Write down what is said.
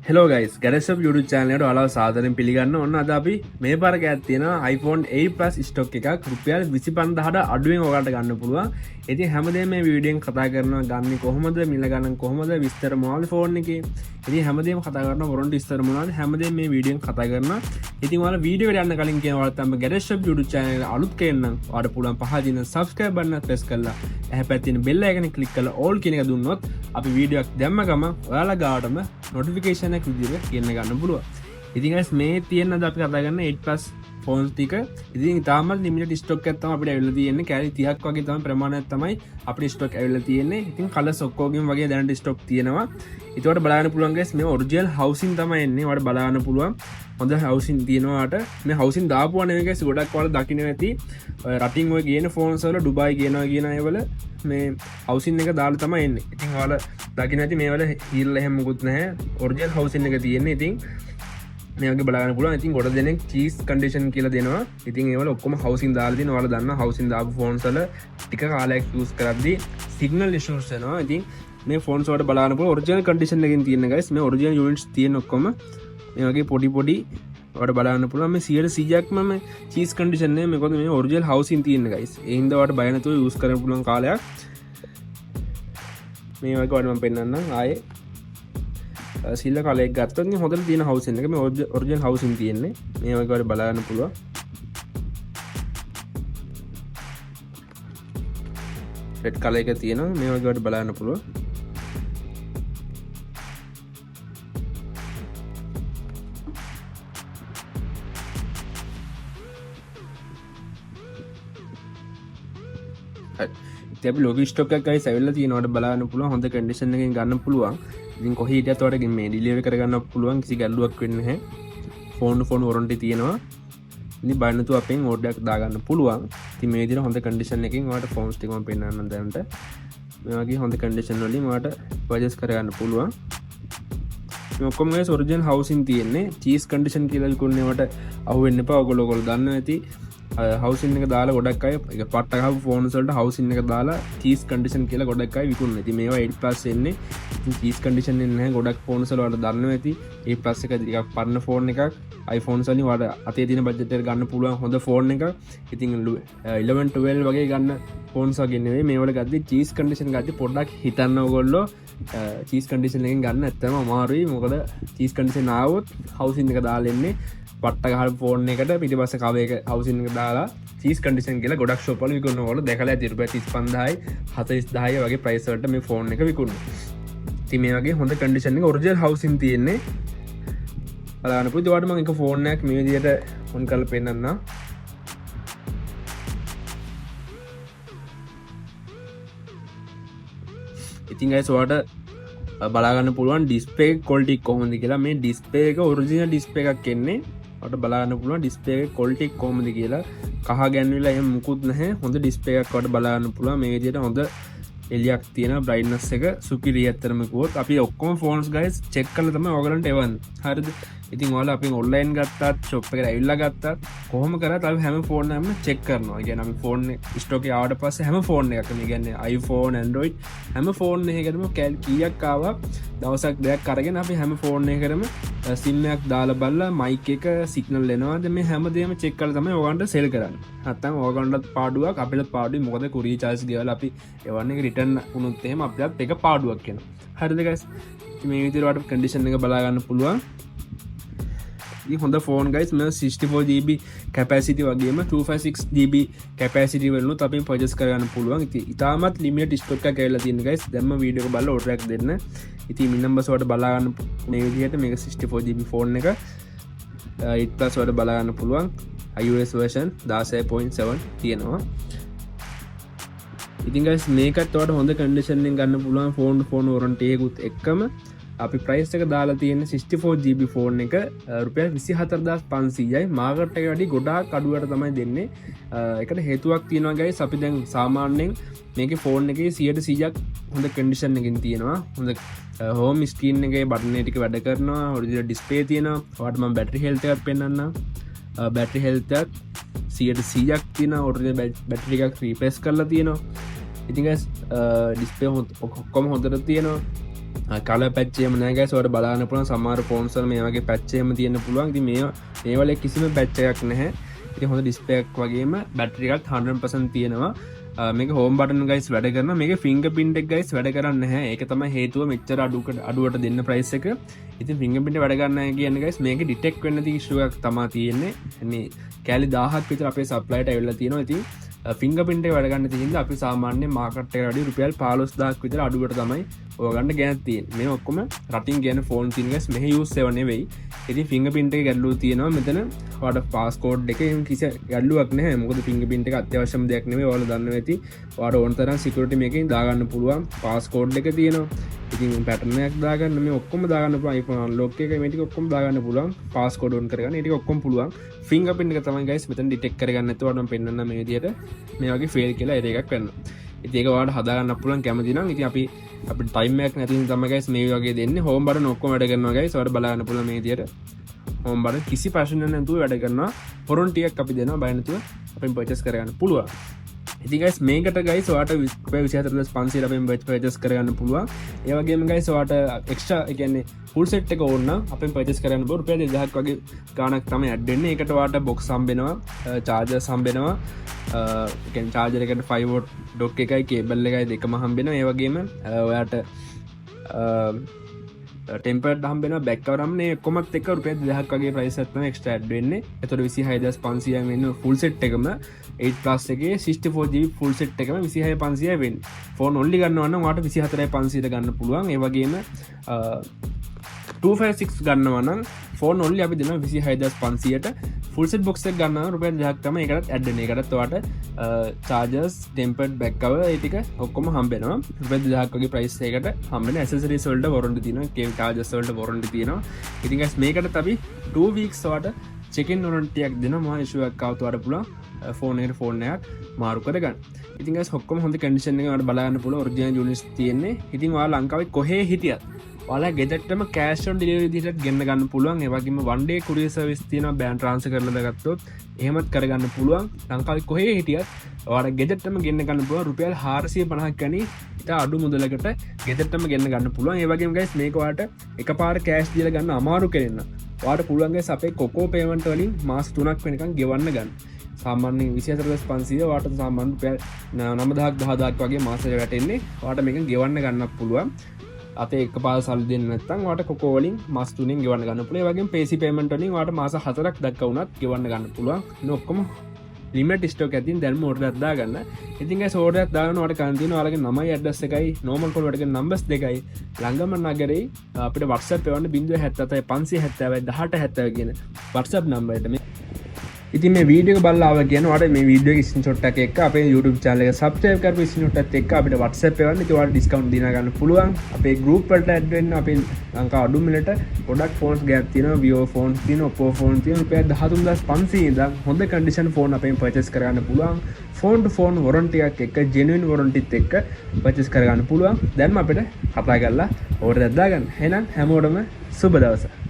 Hello guys ගැරසප් YouTube චැනලයට ඔයාලව සාදරයෙන් පිළිගන්න. ඔන්න අද අපි මේ පාර ගෑත් තියෙන iPhone 8 Plus ස්ටොක් එකක් රුපියල් 25000ට අඩුවෙන් ඔයාලට ගන්න පුළුවන්. ඉතින් හැමදේම මේ වීඩියෝෙන් කතා කරනවා ගන්නේ කොහොමද, මිල ගන්න කොහොමද, විස්තර මොනවද ෆෝන් එකේ. ඉතින් හැමදේම කතා කරනවා වොරන්ටි විස්තර මොනවද හැමදේම මේ වීඩියෝෙන් කතා කරනවා. ඉතින් ඔයාලා වීඩියෝ එකට යන්න කලින් කියන ඔයාලට තමයි ගැරසප් YouTube channel එක අලුත් කෙනෙක් නම් ඔයාලට පුළුවන් පහළ දින subscribe button එක press කරලා එහා පැත්තේ තියෙන bell icon එක click කරලා all කියන එක දුන්නොත් අපි වීඩියෝ එකක් දැම්ම ගමන් ඔයාලා ගාවටම notification එකක් විදිහට කියන්න ගන්න පුළුවන්. ඉතින් guys මේ තියෙන අද අපි කතා කරන 8 plus ෆෝන්ස් ටික ඉතින් තාමත් ලිමිටඩ් ස්ටොක් එකක් තමයි අපිට ඇවිල්ලා තියෙන්නේ. කැලි 30ක් වගේ තමයි ප්‍රමාණයක් තමයි අපිට ස්ටොක් ඇවිල්ලා තියෙන්නේ. ඉතින් කලර්ස් ඔක්කොගෙම වගේ දැනට ස්ටොක් තියෙනවා. ඒකට බලන්න පුළුවන් guys මේ ඔරිජිනල් හවුසින් තමයි එන්නේ. ඔයාලට බලන්න පුළුවන් හොඳ හවුසින් තියෙනවාට මේ හවුසින් දාපුවා නෙවෙයි guys ගොඩක් ඔයාලා දකින්න ඇති රටින් ඔය ගේන ෆෝන්ස් වල ඩුබායි ගේනවා කියන අයවල මේ හවුසින් එක දාලා තමයි එන්නේ. ඉතින් ඔයාලා දකින්න ඇති මේ වල හීල් එහෙම මුකුත් නැහැ. ඔරිජිනල් හවුසින් එක තියෙන්නේ. ඉතින් මේක බලන්න පුළුවන්. ඉතින් ගොඩ දෙනෙක් චීස් කන්ඩිෂන් කියලා දෙනවා. ඉතින් ඒවල ඔක්කොම හවුසින් දාලා දිනවා. ඔයාලා දන්නා හවුසින් දාපු ෆෝන්ස් වල ටික කාලයක් යූස් කරද්දී සිග්නල් ඉෂුස් එනවා. ඉතින් මේ ෆෝන්ස් වලට බලන්න පුළුවන් ඔරිජිනල් කන්ඩිෂන් එකකින් තියෙන guys. මේ ඔරිජිනල් යුනිට්ස් තියෙන ඔක්කොම මේ වගේ පොඩි පොඩි ඔයාලට බලන්න පුළුවන්. මේ 100%ක්ම මේ චීස් කන්ඩිෂන් නේ. මේකද මේ ඔරිජිනල් හවුසින් තියෙන guys. ඒ හින්දා ඔයාලට බය නැතුව යූස් කරන්න පුළුවන් කාලයක්. මේ වගේ ඔයාලට මම පෙන්නන්නම් ආයේ සිල්ල කලෙක් ගත්තොත් හොඳට තියෙන හවුසින් එක. මේ ඔරිජිනල් හවුසින් තියෙන්නේ. මේ වගේ ඔයාලට බලන්න පුළුවන්. රෙඩ් කලර් එක තියෙනවා. මේ වගේ ඔයාලට බලන්න පුළුවන්. අපි ලොකි ස්ටොක් එකක් ගයිස් ඇවිල්ලා තියෙනවා. ඔයාලට බලන්න පුළුවන්. හොඳ කන්ඩිෂන් එකකින් ගන්න පුළුවන්. ඉතින් කොහේ හිටියත් ඔයාලට මේ ඩිලිවරි කරගන්න පුළුවන්. කිසි ගැටලුවක් වෙන්නේ නැහැ. ෆෝන් ටු ෆෝන් වොරන්ටි තියෙනවා. ඉතින් බය නැතුව අපෙන් ඕඩර් එකක් දාගන්න පුළුවන්. ඉතින් මේ විදිහට හොඳ කන්ඩිෂන් එකකින් ඔයාලට ෆෝන්ස් ටික මම පෙන්නන්නම් දැනට. මේ වගේ හොඳ කන්ඩිෂන් වලින් ඔයාලට පර්චේස් කරගන්න පුළුවන්. මේ ඔක්කොම ගයිස් ඔරිජිනල් හවුසින් තියෙන්නේ. චීස් කන්ඩිෂන් කියලා ලිකුන්නේ ඔයාලට අහුවෙන්න එපා. ඔයගොල්ලෝ දන්නවා ඇති. හවුසින් එක දාලා ගොඩක් අය එක පට්ට ගහපු ෆෝන්ස් වලට හවුසින් එක දාලා චීස් කන්ඩිෂන් කියලා ගොඩක් අය විකුණන. ඉතින් මේවා 8 plus එන්නේ. ඉතින් චීස් කන්ඩිෂන් එන්නේ නැහැ. ගොඩක් ෆෝන්ස් වල ඔයාලා දන්නවා ඇති. 8 plus එක ටිකක් පරණ ෆෝන් එකක්. iPhones වලින් ඔයාලා අතේ තියෙන බජට් එකට ගන්න පුළුවන් හොඳ ෆෝන් එකක්. ඉතින් 11 12 වගේ ගන්න ෆෝන්ස් වගේ නෙවෙයි. මේ වල ගද්දි චීස් කන්ඩිෂන් ගද්දි පොඩ්ඩක් හිතන්න ඕගොල්ලෝ චීස් කන්ඩිෂන් එකෙන් ගන්න ඇත්තම අමාරුයි. මොකද චීස් කන්ඩිෂන් ආවොත් හවුසින් එක දාලා එන්නේ පට්ට ගහපු ෆෝන් එකට පිටිපස්සේ කව එක හවුසින් එක දාලා චීස් කන්ඩිෂන් කියලා ගොඩක් ෂොප් වල විකුණනවා. ඔයාලා දැකලා ඇති රුපියල් 35000යි 40000යි වගේ ප්‍රයිස් වලට මේ ෆෝන් එක විකුණනවා. ඉතින් මේ වගේ හොඳ කන්ඩිෂන් එක ඔරිජිනල් හවුසින් තියෙන්නේ. බලන්න පුතේ ඔයාලට මම එක ෆෝන් එකක් මේ විදිහට ඔන් කරලා පෙන්නන්නම්. ඉතින් guys ඔයාලට බලාගන්න පුළුවන් ඩිස්ප්ලේ ක්වොලිටි කොහොමද කියලා. මේ ඩිස්ප්ලේ එක ඔරිජිනල් ඩිස්ප්ලේ එකක් එන්නේ. ඔයාලට බලන්න පුළුවන් ඩිස්ප්ලේ එකේ ක්වොලිටි කොහොමද කියලා. කහ ගැන්විලා එහෙම මුකුත් නැහැ. හොඳ ඩිස්ප්ලේ එකක් ඔයාලට බලන්න පුළුවන්. මේ විදිහට හොඳ එලියක් තියෙනවා. බ්‍රයිට්නස් එක සුපිරිය ඇත්තරම කිව්වොත් අපි ඔක්කොම ෆෝන්ස් guys චෙක් කරලා තමයි ඔයගලන්ට එවන්නේ. හරිද? ඉතින් ඔයාලා අපි ඔන්ලයින් ගත්තත් ෂොප් එකට ඇවිල්ලා ගත්තත් කොහොම කරත් අපි හැම ෆෝන් එකක්ම චෙක් කරනවා. ඒ කියන්නේ අපි ෆෝන් ස්ටොක් එකේ ආවට පස්සේ හැම ෆෝන් එකක්ම ඒ කියන්නේ iPhone Android හැම ෆෝන් එකකටම කීයක් ආවා දවසක් දෙකක් අරගෙන අපි හැම ෆෝන් එකකටම SIM එකක් දාලා බලලා මයික් එක සිග්නල් එනවාද මේ හැමදේම චෙක් කරලා තමයි ඔයගන්ට සෙල් කරන්නේ. නැත්තම් ඔයගන්ටත් පාඩුවක් අපිටත් පාඩුයි. මොකද කුරිය චාර්ජ් ගෙවලා අපි එවන්නේ රිටර්න් වුණොත් එහෙම අපිටත් එක පාඩුවක් එනවා. හරිද guys? මේ විදිහට ඔයාලට කන්ඩිෂන් එක බලා ගන්න පුළුවන්. හොඳ ෆෝන් ගයිස්. මේ 64GB කැපැසිටි වගේම 256GB කැපැසිටි වලුත් අපි පර්චේස් කරගන්න පුළුවන්. ඉතින් ඉතාමත් ලිමිටඩ් ස්ටොක් එකක් ඇවිල්ලා තියෙනවා ගයිස්. දැන්ම වීඩියෝ එක බලලා ඕඩර් එකක් දෙන්න. ඉතින් මින් නම්බර්ස් වලට බලා ගන්න මේ විදිහට මේක 64GB ෆෝන් එක 8 plus වලට බලා ගන්න පුළුවන්. iOS version 16.7 තියෙනවා. ඉතින් ගයිස් මේකත් ඔයාලට හොඳ කන්ඩිෂන් එකෙන් ගන්න පුළුවන් ෆෝන් ටු ෆෝන් වොරන්ටි එකකුත් එක්කම අපි ප්‍රයිස් එක දාලා තියෙන 64GB ෆෝන් එක රුපියල් 24500යි. මාකට් එකට වඩා ගොඩාක් අඩුවට තමයි දෙන්නේ. ඒකට හේතුවක් තියෙනවා guys. අපි දැන් සාමාන්‍යයෙන් මේකේ ෆෝන් එකේ 100%ක් හොඳ කන්ඩිෂන් එකකින් තියෙනවා. හොඳ හෝම් ස්ක්‍රීන් එකේ බටන් එක ටික වැඩ කරනවා. ඔරිජිනල් ඩිස්ප්ලේ තියෙනවා. ඔයාලට මම බැටරි හෙල්ත් එකක් පෙන්නන්නම්. බැටරි හෙල්ත් එක 100%ක් තියෙනවා. ඔරිජිනල් බැටරි එකක් රීප්ලේස් කරලා තියෙනවා. ඉතින් guys ඩිස්ප්ලේ ඔක්කොම හොඳට තියෙනවා. කල පැච්චේම නෑ ගයිස්. ඔයාලට බලන්න පුළුවන් සමහර ෆෝන්ස් වල මේ වගේ පැච්චේම තියෙන්න පුළුවන්. ඉතින් මේ වල කිසිම පැච් එකක් නැහැ. ඉතින් හොඳ ඩිස්ප්ලේ එකක් වගේම බැටරි එකත් 100% තියෙනවා. මේක හෝම් බටන් ගයිස් වැඩ කරනවා. මේක ෆින්ගර්ප්‍රින්ට් එක ගයිස් වැඩ කරන්නේ නැහැ. ඒක තමයි හේතුව මෙච්චර අඩුවට දෙන්න ප්‍රයිස් එක. ඉතින් ෆින්ගර්ප්‍රින්ට් වැඩ කරන්නේ නැහැ කියන්නේ ගයිස් මේක ඩිටෙක්ට් වෙන්න තියෙන ඉෂුව එකක් තමයි තියෙන්නේ. මේ කැලි 1000ක් විතර අපේ සප්ලයිට ඇවිල්ලා තියෙනවා. ඉතින් ෆින්ගර්ප්‍රින්ට් එක වැඩ ගන්න තියෙන අපි සාමාන්‍ය මාකට් එකට වඩා රුපියල් 15000ක් විතර අඩුවට තමයි ඔයගන්න ගෑනක් තියෙන්නේ. මේ ඔක්කොම රටින් ගෑන ෆෝන් තියෙන ගයිස් මෙහි යූස් ඒව නෙවෙයි. ඉතින් ෆින්ගර්ප්‍රින්ට් එකේ ගැටලුව තියෙනවා. මෙතන ඔයාලට පාස්කෝඩ් එකේ කිසි ගැටලුවක් නැහැ. මොකද ෆින්ගර්ප්‍රින්ට් එක අත්‍යවශ්‍යම දෙයක් නෙවෙයි. ඔයාලා දන්නවා ඇති. ඔයාලට ඕන තරම් සිකියුරිටි මේකෙන් දාගන්න පුළුවන්. පාස්කෝඩ් එක තියෙනවා. ඉතින් පැටර්න් එකක් දාගන්න මේ ඔක්කොම දාගන්න පුළුවන්. iPhone unlock එක මේ ටික ඔක්කොම දාගන්න පුළුවන්. පාස්කෝඩ් ඔන් කරගන්න. ඒ ටික ඔක්කොම පුළුවන්. ෆින්ගර්ප්‍රින්ට් එක තමයි ගයිස් මෙතන ඩිටෙක්ට් කරගන්න නැතුව මම පෙන්නන්න මේ විදිහට මේ වගේ ෆේල් කියලා එරර් එකක් වෙනවා. ඉතින් ඒක ඔයාලට හදාගන්න පුළුවන් කැමති නම්. ඉතින් අපිට ටයිම් එකක් නැති නිසා තමයි ගයිස් මේ වගේ දෙන්නේ. හෝම් බටන් ඔක්කොම වැඩ කරනවා ගයිස්. ඔයාලට බලන්න පුළුවන් මේ විදිහට. හෝම් බටන් කිසි ප්‍රශ්නයක් නැතුව වැඩ කරනවා. වොරන්ටි එකක් අපි දෙනවා බය නැතුව අපෙන් පර්චේස් කරගන්න පුළුවන්. ඉතින් ගයිස් මේකට ගයිස් ඔයාලට රුපියල් 24500 අපෙන් පර්චේස් කරගන්න පුළුවන්. ඒ වගේම ගයිස් ඔයාලට එක්ස්ට්‍රා ඒ කියන්නේ ෆුල් සෙට් එක ඕන නම් අපෙන් පර්චේස් කරන්න පුළුවන්. රුපියල් 2000ක් වගේ ගාණක් තමයි ඇඩ් වෙන්නේ. ඒකට ඔයාලට බොක්ස් හම්බෙනවා, චාර්ජර්ස් හම්බෙනවා. ඒ කියන්නේ චාර්ජර් එකට 5 වෝට් ඩොක් එකයි කේබල් එකයි දෙකම හම්බෙනවා. ඒ වගේම ඔයාලට ටෙම්පර්ඩ් හම්බෙනවා, බෑක් කවර් හම්බෙනවා. මේ කොමත් එක රුපියල් 2000ක් වගේ ප්‍රයිස් එකක් තමයි එක්ස්ට්‍රා ඇඩ් වෙන්නේ. ඒතකොට 26500 වෙන්නේ ෆුල් සෙට් එකම 8 plus එකේ 64GB ෆුල් සෙට් එකම 26500 වෙන්නේ. ෆෝන් ඔන්ලි ගන්නවා නම් ඔයාලට 24500 ගන්න පුළුවන්. ඒ වගේම 256 ගන්නවා නම් ෆෝන් ඔන්ලි අපි දෙනවා 26500ට. ෆුල් සෙට් බොක්ස් එක ගන්නවා රුපියල් 2000ක් තමයි ඒකටත් ඇඩ් වෙන්නේ. ඒකටත් ඔයාලට චාර්ජර්ස්, ටෙම්පර්ඩ් බෑක් කවර් ඒ ටික ඔක්කොම හම්බෙනවා. රුපියල් 2000ක් වගේ ප්‍රයිස් එකකට හම්බෙන ඇසසරිස් වලට වොරන්ටි තියෙනවා. කේබල් චාර්ජර්ස් වලට වොරන්ටි තියෙනවා. ඉතින් guys මේකට අපි 2 weeks ඔයාලට චෙක් ඉන් වොරන්ටි එකක් දෙනවා. මහා ඉෂුව එකක් ආවොත් ඔයාලට පුළුවන් ෆෝන් එකක් මාරු කරගන්න. ඉතින් guys ඔක්කොම හොඳ කන්ඩිෂන් එකක ඔයාලට බලන්න පුළුවන් ඔරිජිනල් යුනිට්ස් තියෙන්නේ. ඉතින් ඔයාලා ලංකාවේ කොහේ හිටියත් ඔයාලා ගෙදරටම කෑෂ් ඔන් ඩෙලිවරි විදිහට ගෙන්න ගන්න පුළුවන්. ඒ වගේම one day courier service තියෙනවා. බෑන් ට්‍රාන්ස්ෆර් කරලා දාගත්තොත් එහෙමත් කරගන්න පුළුවන්. ලංකාවේ කොහේ හිටියත් ඔයාලා ගෙදරටම ගෙන්න ගන්න පුළුවන්. රුපියල් 450ක් ගනි ඉතා අඩු මුදලකට ගෙදරටම ගෙන්න ගන්න පුළුවන්. ඒ වගේම guys මේක ඔයාලට එකපාර කෑෂ් දීලා ගන්න අමාරු කෙනෙක් නම් ඔයාලට පුළුවන් guys අපේ කොකෝ පේමන්ට් වලින් මාස 3ක් වෙනකන් ගෙවන්න ගන්න. සාමාන්‍ය 24500 ඔයාලට සාමාන්‍ය රුපියල් 9000ක් 10000ක් වගේ මාසෙට වැටෙන්නේ. ඔයාලට මේක ගෙවන්න ගන්නත් පුළුවන්. අපේ එකපාර සල්ලි දෙන්න නැත්නම් ඔයාලට කොකෝ වලින් මාස 3න් ගෙවන්න ගන්න පුළුවන්. ඒ වගේම PC payment වලින් ඔයාලට මාස 4ක් දක්වා වුණත් ගෙවන්න ගන්න පුළුවන්. මේ ඔක්කොම ලිමිට් ස්ටොක් එකකින් දැන්ම ඕඩර් එකක් දාගන්න. ඉතින් guys ඕඩර් එකක් දාගන්න ඔයාලට කන් තියෙනවා ඔයාලගේ නමයි ඇඩ්‍රස් එකයි normal call වලට කියන numbers දෙකයි ළඟම නගරේ අපිට WhatsApp එවන්න 077 570 1870 කියන WhatsApp number එකට. ඉතින් මේ වීඩියෝ එක බලලා ආවා කියන ඔයාලට මේ වීඩියෝ එකේ ස්ක්‍රීන්ෂොට් එකක් එක්ක අපේ YouTube channel එක subscribe කරපු ස්ක්‍රීන්ෂොට් එකත් එක්ක අපිට WhatsApp එවන්න. ඉතින් ඔයාලට ඩිස්කවුන්ට් දිනා ගන්න පුළුවන්. අපේ group වලට add වෙන්න අපේ ලංකාව අඩු මිලට ගොඩක් phones ගෑප් තියෙනවා. Vivo phones තියෙනවා, Oppo phones තියෙනවා. රුපියල් 13500 ඉඳන් හොඳ condition phone අපෙන් purchase කරගන්න පුළුවන්. phone to phone warranty එකක් එක්ක genuine warranty එකක් එක්ක purchase කරගන්න පුළුවන්. දැන්ම අපිට කතා කරලා order එකක් දාගන්න. එහෙනම් හැමෝටම සුබ දවසක්.